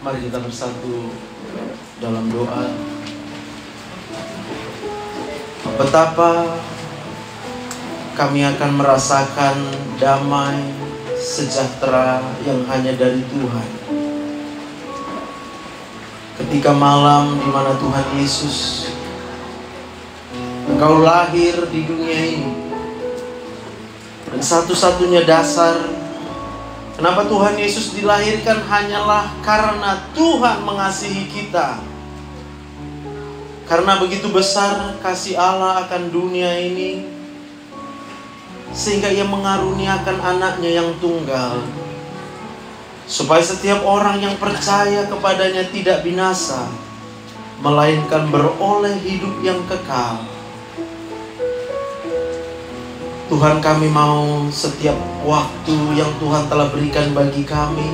Mari kita bersatu dalam doa. Betapa kami akan merasakan damai sejahtera yang hanya dari Tuhan. Ketika malam di mana Tuhan Yesus, Engkau lahir di dunia ini. Dan satu-satunya dasar kenapa Tuhan Yesus dilahirkan hanyalah karena Tuhan mengasihi kita. Karena begitu besar kasih Allah akan dunia ini, sehingga Ia mengaruniakan anaknya yang tunggal, supaya setiap orang yang percaya kepadanya tidak binasa, melainkan beroleh hidup yang kekal. Tuhan, kami mau setiap waktu yang Tuhan telah berikan bagi kami,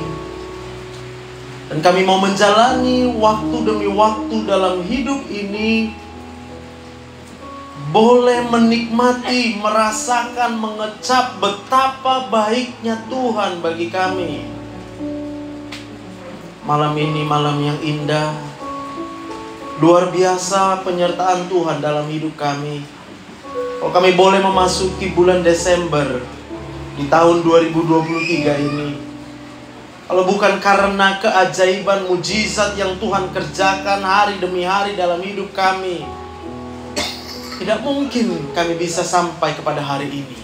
dan kami mau menjalani waktu demi waktu dalam hidup ini, boleh menikmati, merasakan, mengecap betapa baiknya Tuhan bagi kami. Malam ini malam yang indah, luar biasa penyertaan Tuhan dalam hidup kami. Kalau kami boleh memasuki bulan Desember di tahun 2023 ini, kalau bukan karena keajaiban mujizat yang Tuhan kerjakan hari demi hari dalam hidup kami, tidak mungkin kami bisa sampai kepada hari ini.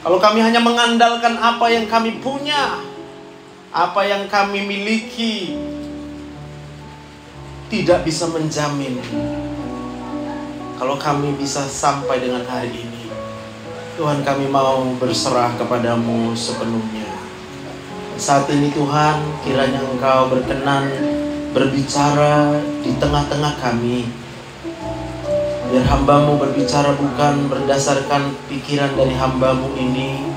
Kalau kami hanya mengandalkan apa yang kami punya, apa yang kami miliki, tidak bisa menjamin kalau kami bisa sampai dengan hari ini. Tuhan, kami mau berserah kepadamu sepenuhnya. Saat ini Tuhan, kiranya Engkau berkenan berbicara di tengah-tengah kami. Biar hamba-Mu berbicara bukan berdasarkan pikiran dari hamba-Mu ini.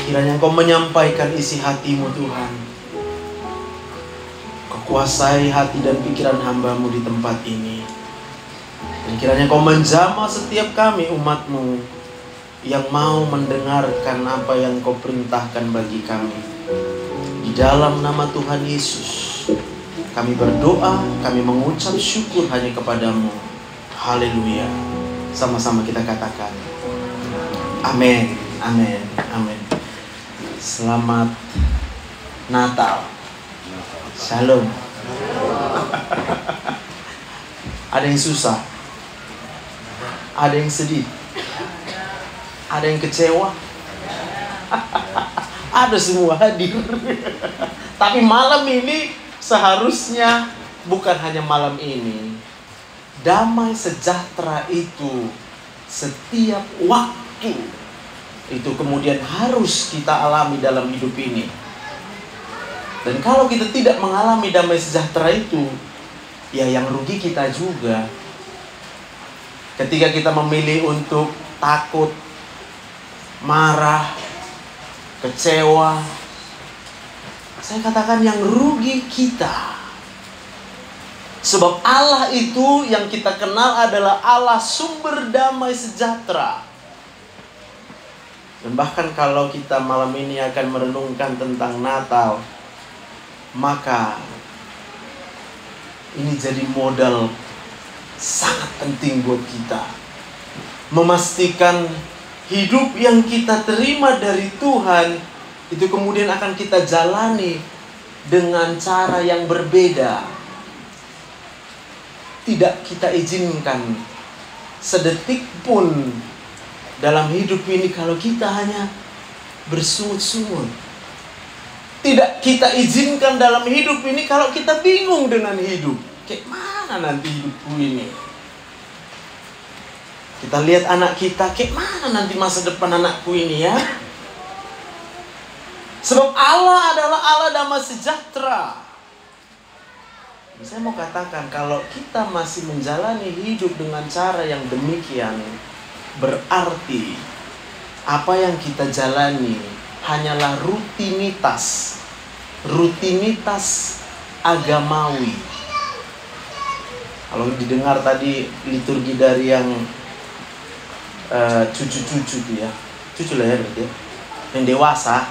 Kiranya Engkau menyampaikan isi hati-Mu Tuhan. Kau kuasai hati dan pikiran hamba-Mu di tempat ini. Dan kiranya Kau menjamah setiap kami umat-Mu yang mau mendengarkan apa yang Kau perintahkan bagi kami. Di dalam nama Tuhan Yesus kami berdoa, kami mengucap syukur hanya kepadamu. Haleluya. Sama-sama kita katakan amin, amin, amin. Selamat Natal. Shalom. Ada yang susah, ada yang sedih, ada yang kecewa, ada semua hadir. Tapi malam ini seharusnya bukan hanya malam ini. Damai sejahtera itu setiap waktu itu kemudian harus kita alami dalam hidup ini. Dan kalau kita tidak mengalami damai sejahtera itu, ya yang rugi kita juga. Ketika kita memilih untuk takut, marah, kecewa, saya katakan yang rugi kita. Sebab Allah itu yang kita kenal adalah Allah sumber damai sejahtera. Dan bahkan kalau kita malam ini akan merenungkan tentang Natal, maka ini jadi modal sangat penting buat kita. Memastikan hidup yang kita terima dari Tuhan itu kemudian akan kita jalani dengan cara yang berbeda. Tidak kita izinkan sedetik pun dalam hidup ini kalau kita hanya bersungut-sungut. Tidak kita izinkan dalam hidup ini kalau kita bingung dengan hidup. Kayak mana nanti hidupku ini? Kita lihat anak kita, kayak mana nanti masa depan anakku ini ya? Sebab Allah adalah Allah damai sejahtera. Saya mau katakan, kalau kita masih menjalani hidup dengan cara yang demikian, berarti apa yang kita jalani hanyalah rutinitas agamawi. Kalau didengar tadi liturgi dari yang cucu-cucu tuh ya, cucu lah ya berarti ya, yang dewasa,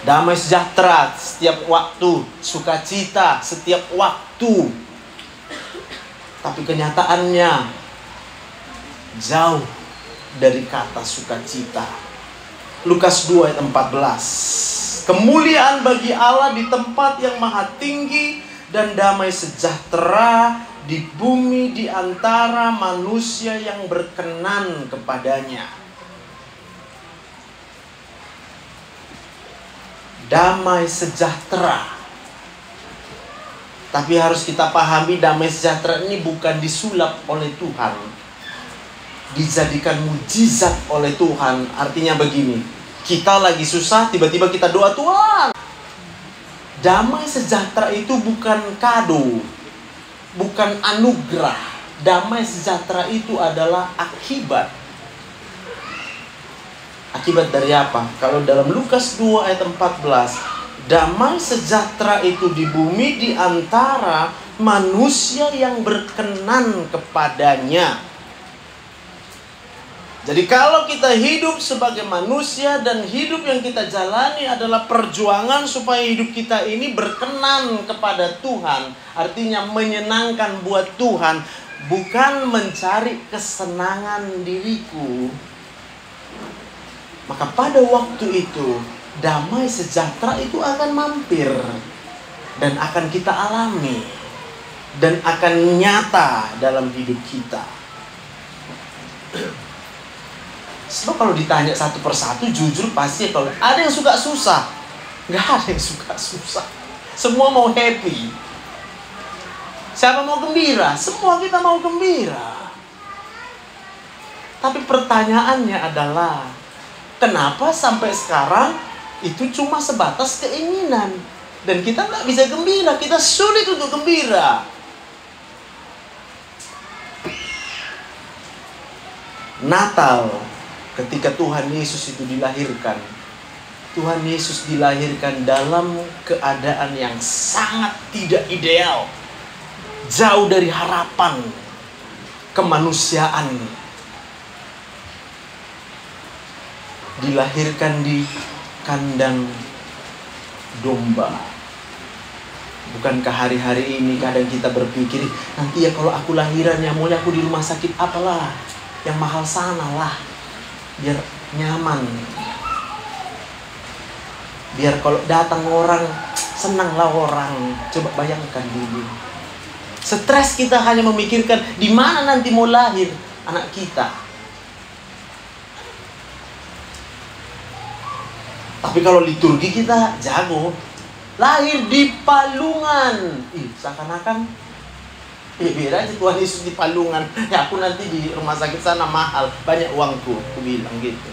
Damai sejahtera setiap waktu, sukacita setiap waktu. Tapi kenyataannya jauh dari kata sukacita. Lukas 2 ayat 14. Kemuliaan bagi Allah di tempat yang maha tinggi, dan damai sejahtera di bumi di antara manusia yang berkenan kepadanya. Damai sejahtera. Tapi harus kita pahami, damai sejahtera ini bukan disulap oleh Tuhan, dijadikan mujizat oleh Tuhan. Artinya begini, kita lagi susah, tiba-tiba kita doa, Tuhan, damai sejahtera itu bukan kado, bukan anugerah. Damai sejahtera itu adalah akibat. Akibat dari apa? Kalau dalam Lukas 2 ayat 14, damai sejahtera itu di bumi di antara manusia yang berkenan kepadanya. Jadi kalau kita hidup sebagai manusia dan hidup yang kita jalani adalah perjuangan supaya hidup kita ini berkenan kepada Tuhan, artinya menyenangkan buat Tuhan, bukan mencari kesenangan diriku, maka pada waktu itu damai sejahtera itu akan mampir dan akan kita alami dan akan nyata dalam hidup kita. Sebab kalau ditanya satu persatu, jujur pasti kalau ada yang suka susah, nggak ada yang suka susah. Semua mau happy. Siapa mau gembira? Semua kita mau gembira. Tapi pertanyaannya adalah, kenapa sampai sekarang itu cuma sebatas keinginan dan kita nggak bisa gembira, kita sulit untuk gembira. Natal, ketika Tuhan Yesus itu dilahirkan, Tuhan Yesus dilahirkan dalam keadaan yang sangat tidak ideal, jauh dari harapan kemanusiaan. Dilahirkan di kandang domba. Bukankah hari-hari ini kadang kita berpikir, nanti ya kalau aku lahiran ya maunya aku di rumah sakit apalah, yang mahal sana lah, biar nyaman, biar kalau datang orang senanglah orang. Coba bayangkan dulu, stres kita hanya memikirkan di mana nanti mau lahir anak kita. Tapi kalau liturgi kita jago, lahir di palungan. Seakan-akan beda aja Tuhan Yesus di palungan. Ya aku nanti di rumah sakit sana mahal, banyak uangku, aku bilang gitu.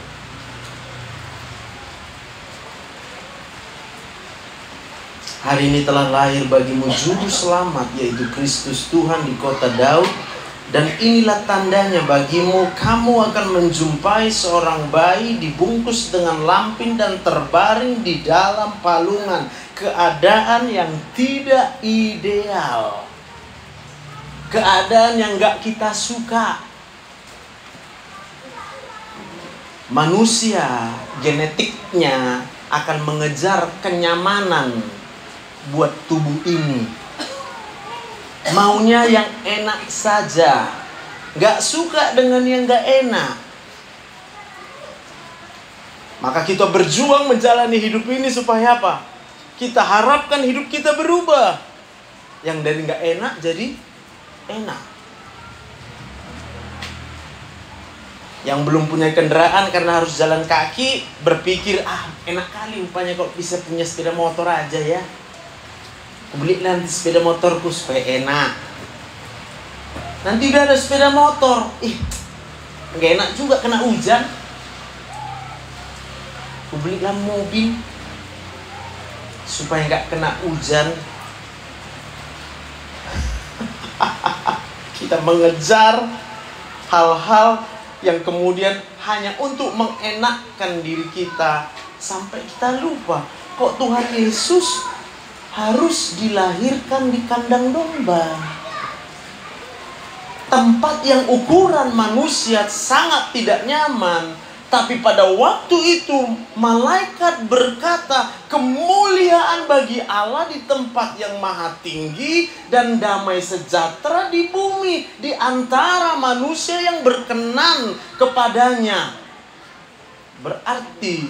Hari ini telah lahir bagimu juru selamat, yaitu Kristus Tuhan di kota Daud. Dan inilah tandanya bagimu, kamu akan menjumpai seorang bayi dibungkus dengan lampin dan terbaring di dalam palungan. Keadaan yang tidak ideal, keadaan yang gak kita suka. Manusia genetiknya akan mengejar kenyamanan buat tubuh ini. Maunya yang enak saja, gak suka dengan yang gak enak. Maka kita berjuang menjalani hidup ini supaya apa? Kita harapkan hidup kita berubah. Yang dari gak enak jadi enak. Yang belum punya kendaraan karena harus jalan kaki, berpikir, enak kali rupanya kok bisa punya sepeda motor aja ya. Beli nanti sepeda motorku supaya enak. Nanti udah ada sepeda motor, gak enak juga kena hujan. Belilah mobil supaya gak kena hujan. Kita mengejar hal-hal yang kemudian hanya untuk mengenakkan diri kita, sampai kita lupa kok Tuhan Yesus harus dilahirkan di kandang domba. Tempat yang ukuran manusia sangat tidak nyaman, Tapi pada waktu itu malaikat berkata, kemuliaan bagi Allah di tempat yang maha tinggi dan damai sejahtera di bumi di antara manusia yang berkenan kepadanya. Berarti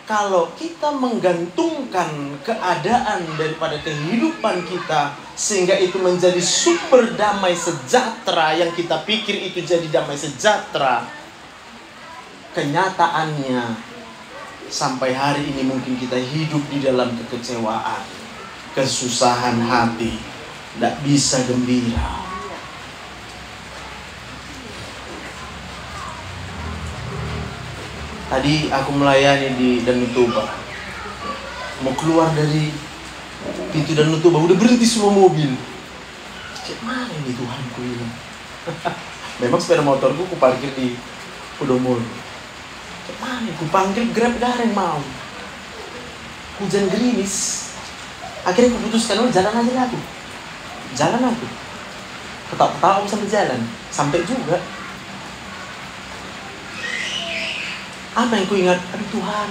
kalau kita menggantungkan keadaan daripada kehidupan kita sehingga itu menjadi sumber damai sejahtera yang kita pikir itu jadi damai sejahtera, kenyataannya sampai hari ini mungkin kita hidup di dalam kekecewaan, kesusahan hati, tidak bisa gembira. Tadi aku melayani di Danau Toba, mau keluar dari pintu Danau Toba udah berhenti semua mobil. Cek mana ini Tuhan, ku bilang. Memang sepeda motorku ku parkir di Podomoro. Mana aku panggil Grab gak ada yang mau. Hujan gerimis. Akhirnya aku putuskan, jalan aja lah aku. Jalan aku. Ketawa-ketawa aku sampai jalan. Sampai juga. Apa yang ku ingat? Aduh Tuhan,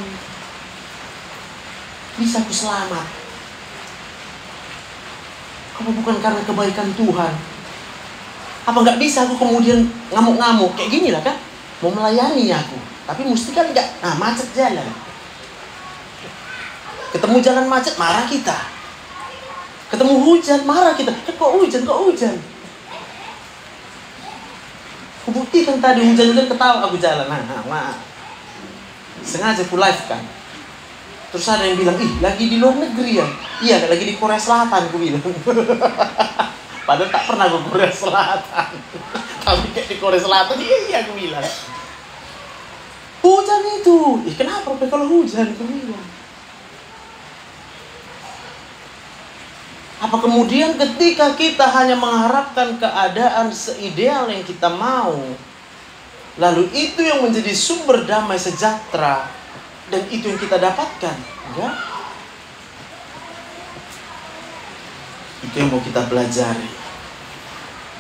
bisa aku selamat. Apa bukan karena kebaikan Tuhan? Apa gak bisa aku kemudian ngamuk-ngamuk? Kayak gini lah kan? Mau melayani aku, tapi mesti kan enggak. Nah, macet jalan. Ketemu jalan macet, marah kita. Ketemu hujan, marah kita. Kok hujan? Kubuktikan tadi hujan ketawa aku jalan. Nah. Sengaja ku live kan. Terus ada yang bilang, lagi di luar negeri ya? Iya, lagi di Korea Selatan, ku bilang. Padahal tak pernah ke Korea Selatan. Tapi kayak di Korea Selatan, iya aku bilang. Hujan itu. Kenapa kalau hujan? Aku bilang. Apa kemudian ketika kita hanya mengharapkan keadaan seideal yang kita mau, lalu itu yang menjadi sumber damai sejahtera, dan itu yang kita dapatkan? Enggak. Itu yang mau kita pelajari.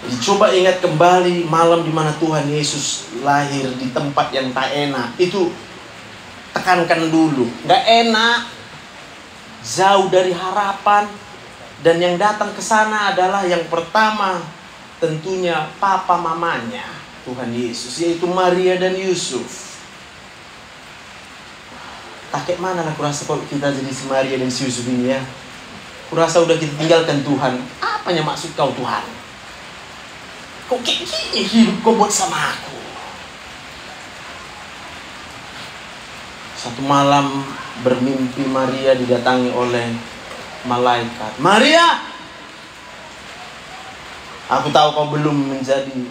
Jadi coba ingat kembali malam di mana Tuhan Yesus lahir di tempat yang tak enak. Itu tekankan dulu. Gak enak, jauh dari harapan, dan yang datang ke sana adalah yang pertama tentunya papa mamanya Tuhan Yesus, yaitu Maria dan Yusuf. Kakek mana lah kurasa kalau kita jadi si Maria dan si Yusuf ini ya. Kurasa udah kita tinggalkan Tuhan. Apanya maksud kau Tuhan? Kok kayak gini hidup kau buat sama aku? Satu malam bermimpi Maria didatangi oleh malaikat. Maria, aku tahu kau belum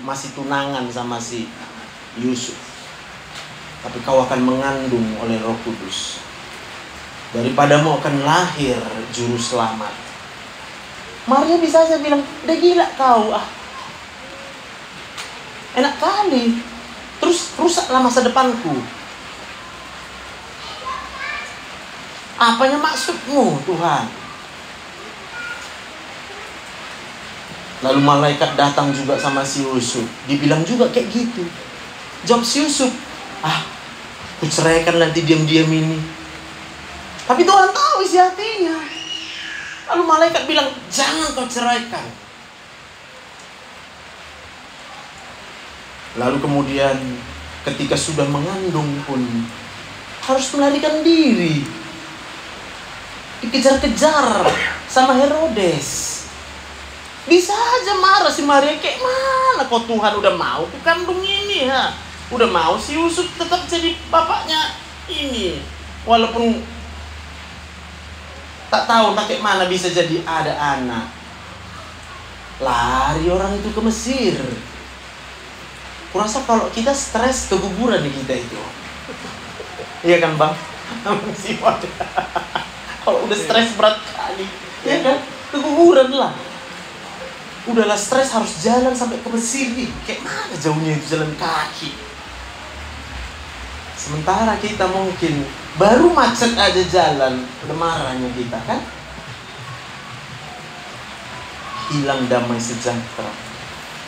masih tunangan sama si Yusuf, tapi kau akan mengandung oleh Roh Kudus. Daripadamu akan lahir juru selamat. Maria bisa saja bilang, udah gila kau, enak kali. Terus rusaklah masa depanku. Apanya maksudmu Tuhan? Lalu malaikat datang juga sama si Yusuf. Dibilang juga kayak gitu. Jawab si Yusuf, ku ceraikan nanti diam-diam ini. Tapi Tuhan tahu isi hatinya. Lalu malaikat bilang, jangan kau ceraikan. Lalu kemudian ketika sudah mengandung pun harus melarikan diri. Dikejar-kejar sama Herodes. Bisa aja marah si Maria, kayak mana kok Tuhan udah mau ku kandung ini ya. Udah mau si Yusuf tetap jadi bapaknya ini. Walaupun tak tahu tak kayak mana bisa jadi ada anak. Lari orang itu ke Mesir. Kurasa kalau kita stres keguguran nih kita itu. Iya kan Bang? Kalau udah stres berat kali, ya kan? Keguguran lah. Udahlah stres harus jalan sampai ke Mesir nih. Kayak mana jauhnya itu jalan kaki. Sementara kita mungkin baru macet aja jalan, udah marahnya kita kan? Hilang damai sejahtera.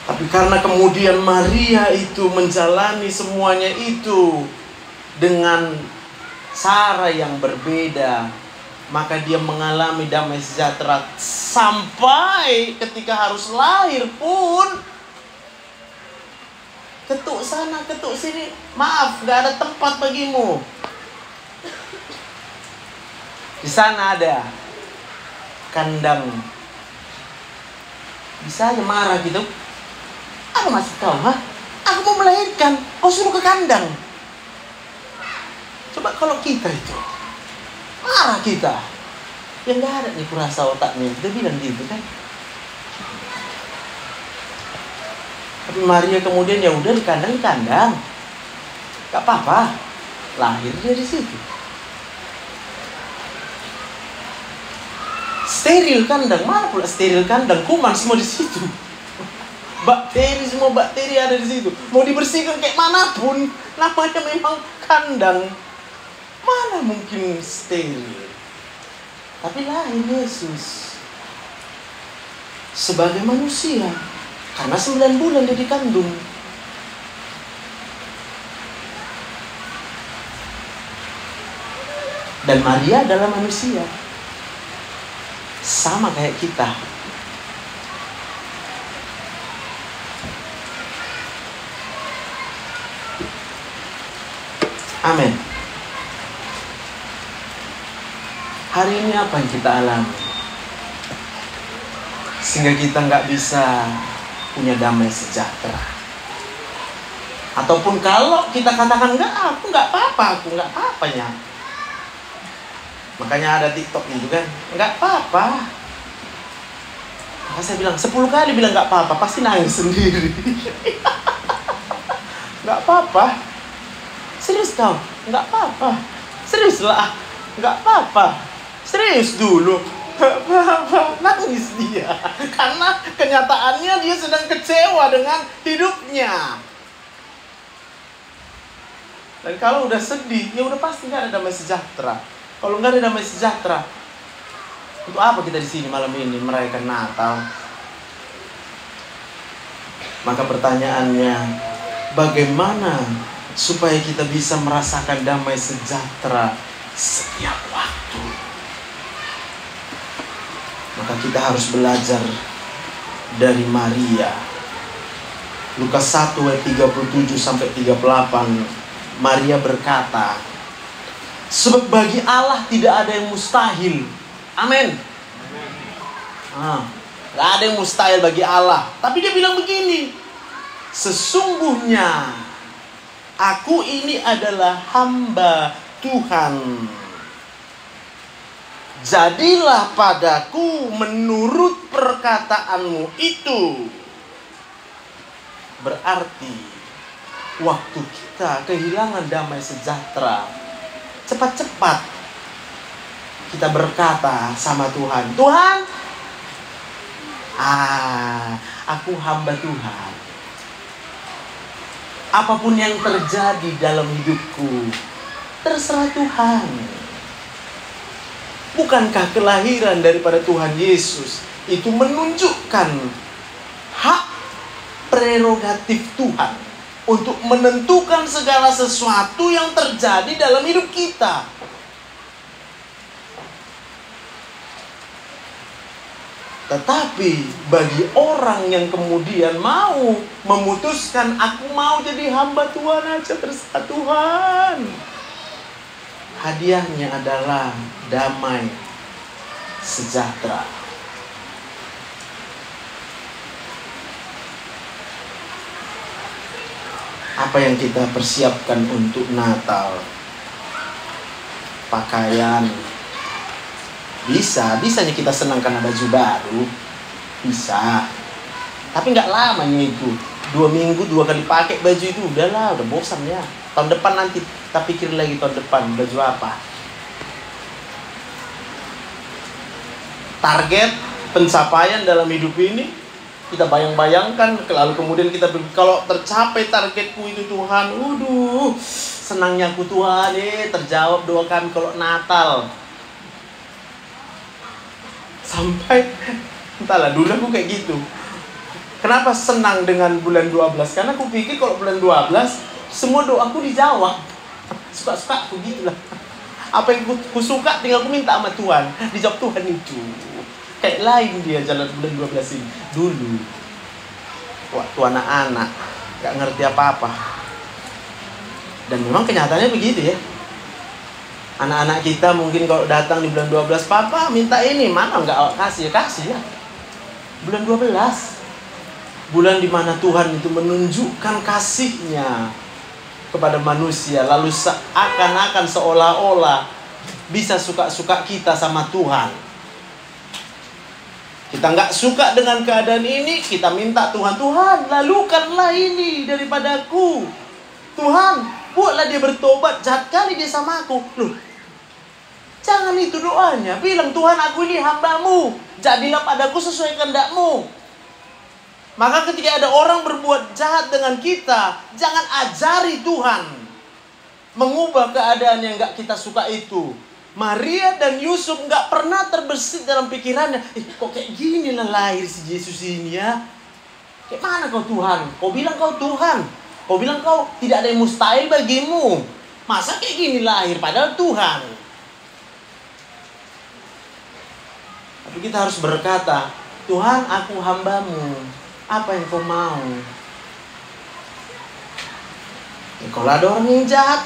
Tapi karena kemudian Maria itu menjalani semuanya itu, dengan cara yang berbeda, maka dia mengalami damai sejahtera sampai ketika harus lahir pun. Ketuk sana, ketuk sini, maaf, gak ada tempat bagimu. Di sana ada kandang. Bisa aja marah gitu. Apa maksud kau? Hah? Aku mau melahirkan, kau suruh ke kandang. Coba kalau kita itu marah kita, yang gak ada nih kurasa otaknya. Kita bilang gitu kan. Tapi Maria kemudian ya udah di kandang, gak apa-apa, lahir dia di situ. Steril kandang, mana pula steril kandang, kuman semua di situ. Semua bakteri ada di situ. Mau dibersihkan kayak manapun, namanya memang kandang. Mana mungkin steril? Tapi lahir Yesus sebagai manusia. Karena 9 bulan dia dikandung. Dan Maria adalah manusia. Sama kayak kita. Amin. Hari ini apa yang kita alami sehingga kita nggak bisa punya damai sejahtera? Ataupun kalau kita katakan aku nggak apa-apanya. Makanya ada TikTok itu kan, nggak apa-apa. Maka saya bilang 10 kali bilang nggak apa-apa, pasti nangis sendiri. Nggak apa-apa. Serius kau, nggak apa-apa. Serius lah, nggak apa-apa. Serius dulu. Nangis dia karena kenyataannya dia sedang kecewa dengan hidupnya. Dan kalau udah sedih, ya udah pasti nggak ada damai sejahtera. Kalau nggak ada damai sejahtera, untuk apa kita di sini malam ini merayakan Natal? Maka pertanyaannya, bagaimana supaya kita bisa merasakan damai sejahtera setiap waktu? Maka kita harus belajar dari Maria. Lukas 1 ayat 37 sampai 38, Maria berkata, sebab bagi Allah tidak ada yang mustahil. Amin. Gak ada yang mustahil bagi Allah. Tapi dia bilang begini, sesungguhnya aku ini adalah hamba Tuhan. Jadilah padaku menurut perkataanmu itu. Berarti waktu kita kehilangan damai sejahtera, cepat-cepat kita berkata sama Tuhan, Tuhan, aku hamba Tuhan. Apapun yang terjadi dalam hidupku, terserah Tuhan. Bukankah kelahiran daripada Tuhan Yesus itu menunjukkan hak prerogatif Tuhan untuk menentukan segala sesuatu yang terjadi dalam hidup kita? Tetapi bagi orang yang kemudian mau memutuskan, aku mau jadi hamba Tuhan aja, terserah Tuhan, hadiahnya adalah damai sejahtera. Apa yang kita persiapkan untuk Natal? Pakaian. Bisanya kita senang karena baju baru. Bisa. Tapi nggak lamanya itu. 2 minggu 2 kali pakai baju itu, udahlah, udah bosan ya. Tahun depan nanti kita pikir lagi, tahun depan baju apa. Target pencapaian dalam hidup ini kita bayang-bayangkan, lalu kemudian kita kalau tercapai targetku itu Tuhan, senangnya aku Tuhan, terjawab doa kami kalau Natal. Sampai entahlah, dulu aku kayak gitu. Kenapa senang dengan bulan 12? Karena aku pikir kalau bulan 12 semua doaku dijawab. Suka-suka aku gitu lah. Apa yang ku suka tinggal ku minta sama Tuhan. Dijawab Tuhan itu. Kayak lain dia jalan bulan 12 ini. Dulu waktu anak-anak gak ngerti apa-apa. Dan memang kenyataannya begitu ya. Anak-anak kita mungkin kalau datang di bulan 12, Papa minta ini, mana enggak awak kasih? Ya kasih ya. Bulan 12, bulan dimana Tuhan itu menunjukkan kasihnya kepada manusia. Lalu seakan-akan seolah-olah bisa suka-suka kita sama Tuhan. Kita nggak suka dengan keadaan ini, kita minta Tuhan, Tuhan lalukanlah ini daripadaku. Tuhan, buatlah dia bertobat, jahat kali dia sama aku. Loh, jangan itu doanya. Bilang, Tuhan aku ini hambamu, jadilah padaku sesuai kehendak-Mu. Maka ketika ada orang berbuat jahat dengan kita, jangan ajari Tuhan mengubah keadaan yang gak kita suka itu. Maria dan Yusuf gak pernah terbersit dalam pikirannya, kok kayak gini lah lahir si Yesus ini ya. Kayak mana kau Tuhan? Kau bilang kau Tuhan. Kau bilang kau tidak ada yang mustahil bagimu. Masa kayak gini lahir padahal Tuhan. Tapi kita harus berkata, Tuhan aku hambamu, apa yang kau mau? Ya, kalau ada orang yang jahat,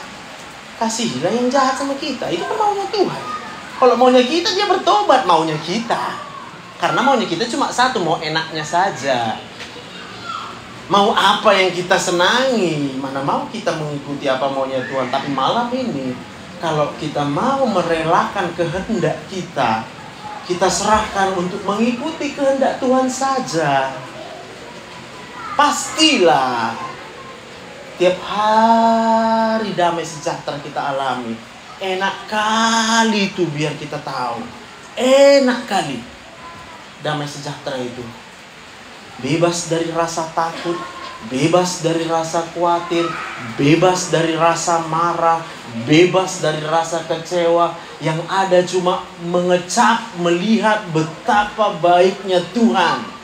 kasihilah yang jahat sama kita. Itu kan maunya Tuhan. Kalau maunya kita, dia bertobat. Maunya kita. Karena maunya kita cuma satu, mau enaknya saja. Mau apa yang kita senangi. Mana mau kita mengikuti apa maunya Tuhan. Tapi malam ini, kalau kita mau merelakan kehendak kita, kita serahkan untuk mengikuti kehendak Tuhan saja. Pastilah tiap hari damai sejahtera kita alami. Enak kali itu biar kita tahu. Enak kali damai sejahtera itu. Bebas dari rasa takut, bebas dari rasa khawatir, bebas dari rasa marah, bebas dari rasa kecewa. Yang ada cuma mengecap, melihat betapa baiknya Tuhan.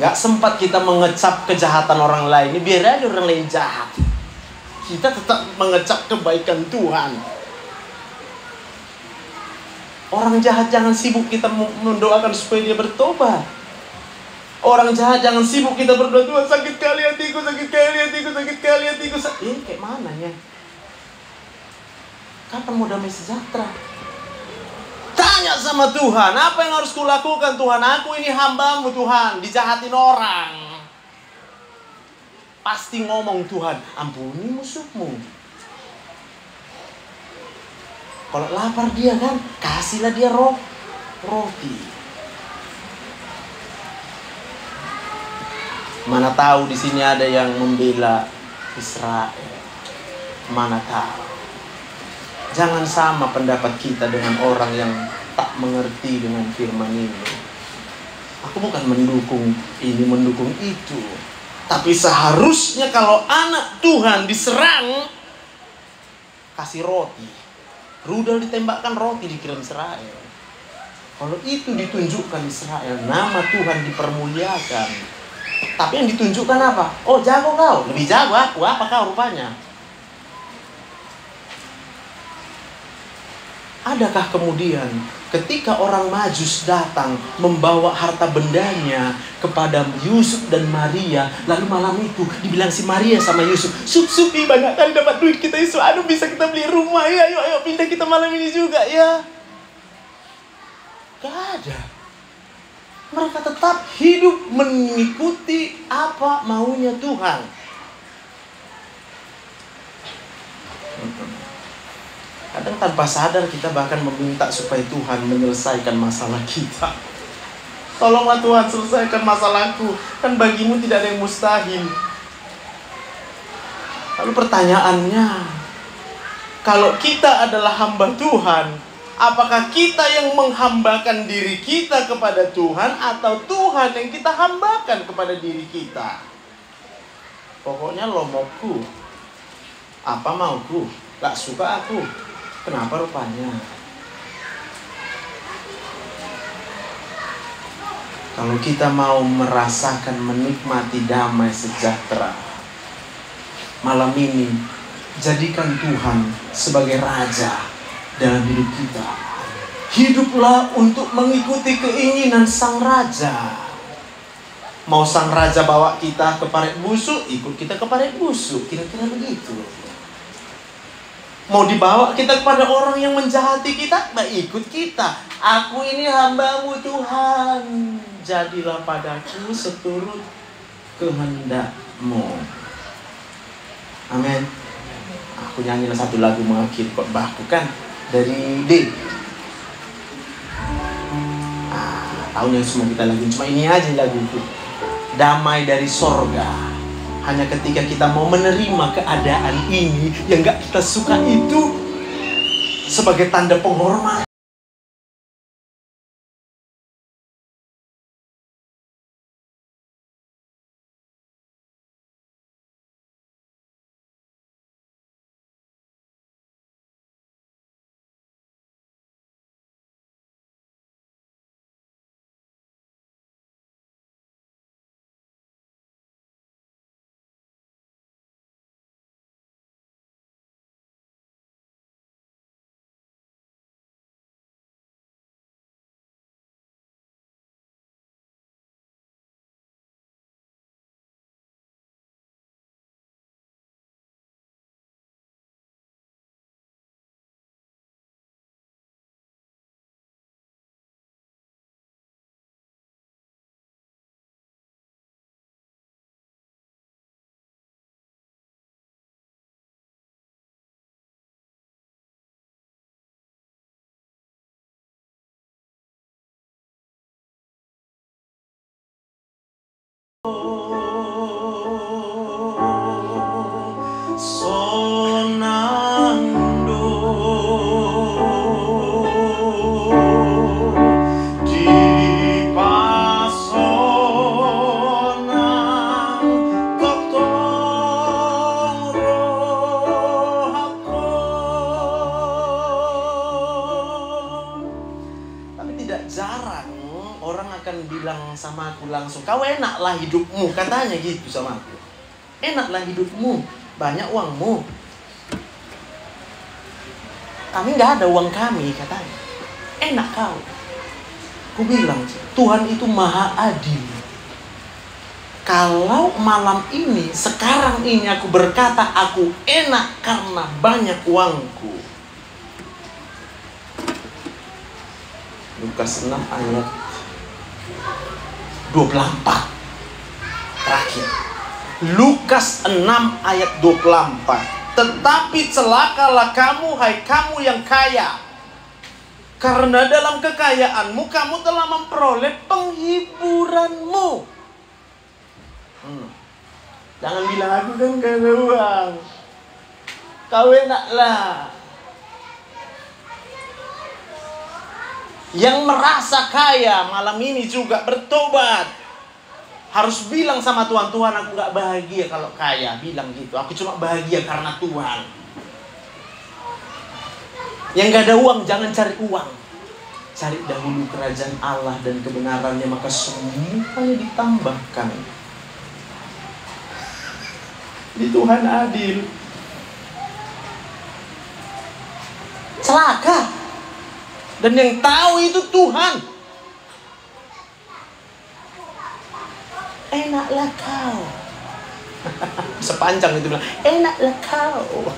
Gak sempat kita mengecap kejahatan orang lain. Ini biar aja orang lain jahat. Kita tetap mengecap kebaikan Tuhan. Orang jahat jangan sibuk kita mendoakan supaya dia bertobat. Orang jahat jangan sibuk kita berdoa, Tuhan sakit kali hatiku, sakit kali hatiku, sakit kali hatiku. Kayak mana ya? Kapan mau damai sejahtera? Tanya sama Tuhan, apa yang harus kulakukan Tuhan? Aku ini hambamu Tuhan, dijahatin orang. Pasti ngomong Tuhan, ampuni musuhmu. Kalau lapar dia kan, kasihlah dia roti. Mana tahu di sini ada yang membela Israel. Mana tahu. Jangan sama pendapat kita dengan orang yang tak mengerti dengan firman ini. Aku bukan mendukung ini, mendukung itu. Tapi seharusnya kalau anak Tuhan diserang, kasih roti. Rudal ditembakkan, roti dikirim Israel. Kalau itu ditunjukkan Israel, nama Tuhan dipermuliakan. Tapi yang ditunjukkan apa? Oh jago kau, lebih jago aku, apa kau rupanya? Adakah kemudian ketika orang Majus datang membawa harta bendanya kepada Yusuf dan Maria, lalu malam itu dibilang si Maria sama Yusuf, sup banyak kali dapat duit kita Yusuf, aduh bisa kita beli rumah ya, ayo pindah kita malam ini juga ya. Gak ada. Mereka tetap hidup mengikuti apa maunya Tuhan. Kadang tanpa sadar kita bahkan meminta supaya Tuhan menyelesaikan masalah kita. Tolonglah Tuhan selesaikan masalahku. Kan bagimu tidak ada yang mustahil. Lalu pertanyaannya, kalau kita adalah hamba Tuhan, apakah kita yang menghambakan diri kita kepada Tuhan, atau Tuhan yang kita hambakan kepada diri kita? Pokoknya lo mauku, apa mauku, gak suka aku. Kenapa rupanya? Kalau kita mau merasakan menikmati damai sejahtera, Malam ini, jadikan Tuhan sebagai Raja dalam hidup kita. Hiduplah untuk mengikuti keinginan Sang Raja. Mau Sang Raja bawa kita ke parit busuk, ikut kita ke parit busuk. Kira-kira begitu. Mau dibawa kita kepada orang yang menjahati kita, ikut kita. Aku ini hamba-Mu Tuhan, jadilah padaku seturut kehendak-Mu. Amin. Aku nyanyilah satu lagu mengakhiri khotbahku kan, dari D. Tahun yang semua kita lagu, cuma ini aja lagu itu. Damai dari sorga. Hanya ketika kita mau menerima keadaan ini yang gak kita suka itu sebagai tanda penghormatan. Sama aku langsung, kau enaklah hidupmu, katanya gitu sama aku. Enaklah hidupmu, banyak uangmu. Kami gak ada uang kami, katanya. Enak kau. Aku bilang, Tuhan itu maha adil. Kalau malam ini, sekarang ini aku berkata aku enak karena banyak uangku. Lukas 6 ayat 24 terakhir. Lukas 6 ayat 24. Tetapi celakalah kamu, hai kamu yang kaya, karena dalam kekayaanmu kamu telah memperoleh penghiburanmu. Jangan bilang aku kan gak ada uang. Kau enaklah. Yang merasa kaya malam ini juga bertobat. Harus bilang sama Tuhan, Tuhan aku gak bahagia kalau kaya. Bilang gitu, aku cuma bahagia karena Tuhan. Yang gak ada uang, jangan cari uang. Cari dahulu kerajaan Allah dan kebenarannya, maka semuanya ditambahkan. Di Tuhan adil. Celaka. Dan yang tahu itu Tuhan. Enaklah kau. Sepanjang itu bilang, enaklah kau.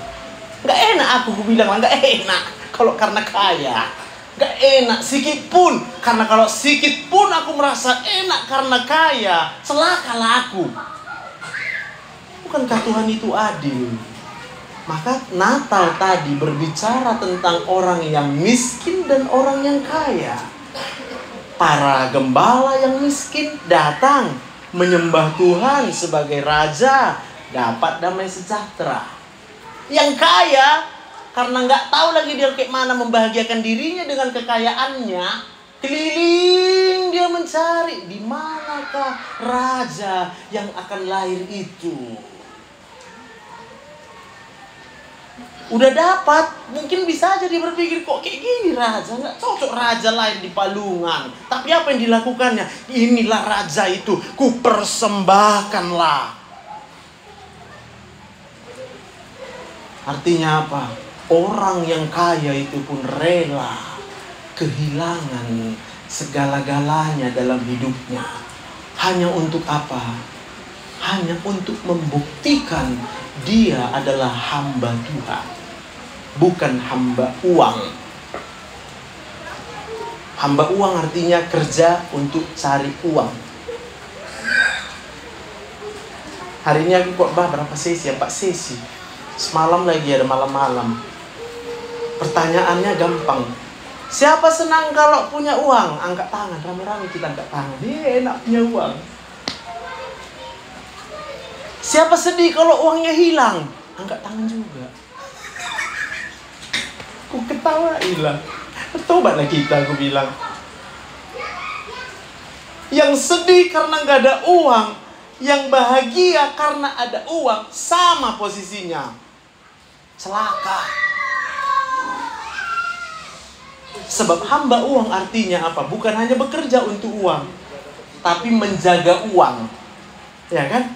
Gak enak aku bilang, gak enak. Kalau karena kaya. Gak enak sikit pun. Karena kalau sikit pun aku merasa enak karena kaya, celakalah aku. Bukankah Tuhan itu adil? Maka Natal tadi berbicara tentang orang yang miskin dan orang yang kaya. Para gembala yang miskin datang menyembah Tuhan sebagai Raja, dapat damai sejahtera. Yang kaya, karena nggak tahu lagi dia kayak mana membahagiakan dirinya dengan kekayaannya, keliling dia mencari di manakah Raja yang akan lahir itu. Udah dapat, mungkin bisa aja dia berpikir, kok kayak gini raja, nggak cocok raja lain di palungan. Tapi apa yang dilakukannya? Inilah raja itu, ku persembahkanlah. Artinya apa? Orang yang kaya itu pun rela kehilangan segala-galanya dalam hidupnya. Hanya untuk apa? Hanya untuk membuktikan dia adalah hamba Tuhan, bukan hamba uang. Hamba uang artinya kerja untuk cari uang. Hari ini aku khotbah berapa sesi? 4 sesi. Semalam lagi ada malam-malam. Pertanyaannya gampang. Siapa senang kalau punya uang? Angkat tangan, rame-rame kita angkat tangan. Enak punya uang. Siapa sedih kalau uangnya hilang? Angkat tangan juga. Aku ketawain lah. Bertobatlah kita, aku bilang. Yang sedih karena gak ada uang, yang bahagia karena ada uang, sama posisinya. Celaka. Sebab hamba uang artinya apa? Bukan hanya bekerja untuk uang, tapi menjaga uang. Ya kan?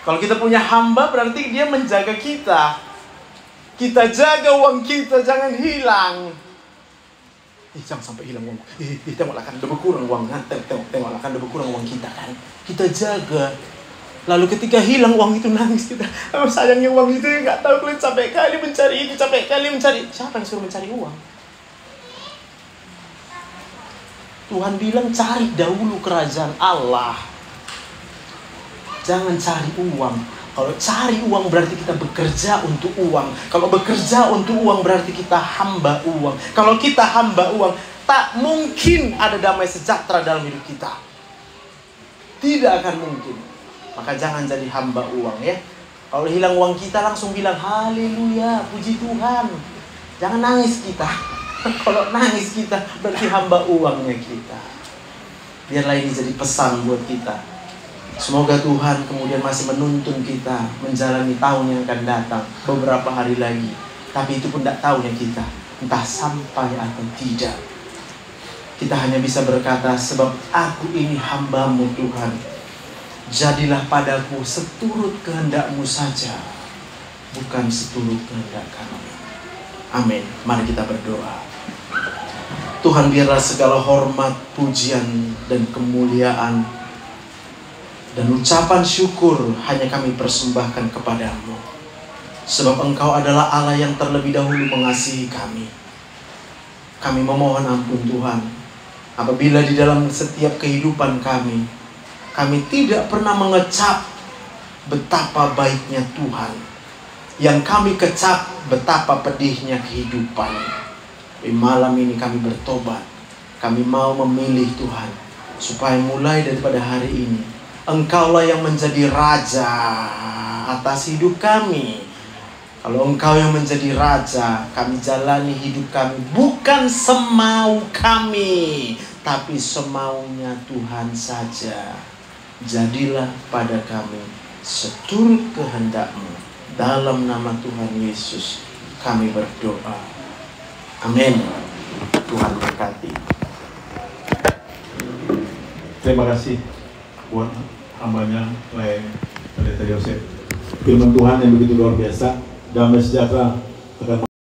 Kalau kita punya hamba berarti dia menjaga kita. Kita jaga uang kita, jangan hilang. Jangan sampai hilang uang. Tengoklah kan udah berkurang uang. Tengoklah kan udah berkurang uang kita kan. Kita jaga. Lalu ketika hilang uang itu nangis kita. Sayangnya uang itu nggak tahu kalian capek kali mencari ini, capek kali mencari. Siapa yang suruh mencari uang? Tuhan bilang cari dahulu kerajaan Allah. Jangan cari uang. Kalau cari uang berarti kita bekerja untuk uang. Kalau bekerja untuk uang berarti kita hamba uang. Kalau kita hamba uang, tak mungkin ada damai sejahtera dalam hidup kita. Tidak akan mungkin. Maka jangan jadi hamba uang ya. Kalau hilang uang kita langsung bilang haleluya, puji Tuhan. Jangan nangis kita. Kalau nangis kita berarti hamba uangnya kita. Biarlah ini jadi pesan buat kita. Semoga Tuhan kemudian masih menuntun kita menjalani tahun yang akan datang beberapa hari lagi. Tapi itu pun tidak tahunya kita, entah sampai atau tidak. Kita hanya bisa berkata, sebab aku ini hamba-Mu Tuhan. Jadilah padaku seturut kehendak-Mu saja, bukan seturut kehendak kami. Amin. Mari kita berdoa. Tuhan, biarlah segala hormat, pujian, dan kemuliaan dan ucapan syukur hanya kami persembahkan kepadamu. Sebab Engkau adalah Allah yang terlebih dahulu mengasihi kami. Kami memohon ampun Tuhan, apabila di dalam setiap kehidupan kami tidak pernah mengecap betapa baiknya Tuhan. Yang kami kecap betapa pedihnya kehidupan. Di malam ini kami bertobat. Kami mau memilih Tuhan, supaya mulai daripada hari ini Engkaulah yang menjadi Raja atas hidup kami. Kalau Engkau yang menjadi Raja, kami jalani hidup kami bukan semau kami, tapi semaunya Tuhan saja. Jadilah pada kami seturut kehendak-Mu. Dalam nama Tuhan Yesus kami berdoa. Amin. Tuhan berkati. Terima kasih buat hambanya Pendeta Yosef. Firman Tuhan yang begitu luar biasa. Damai sejahtera akan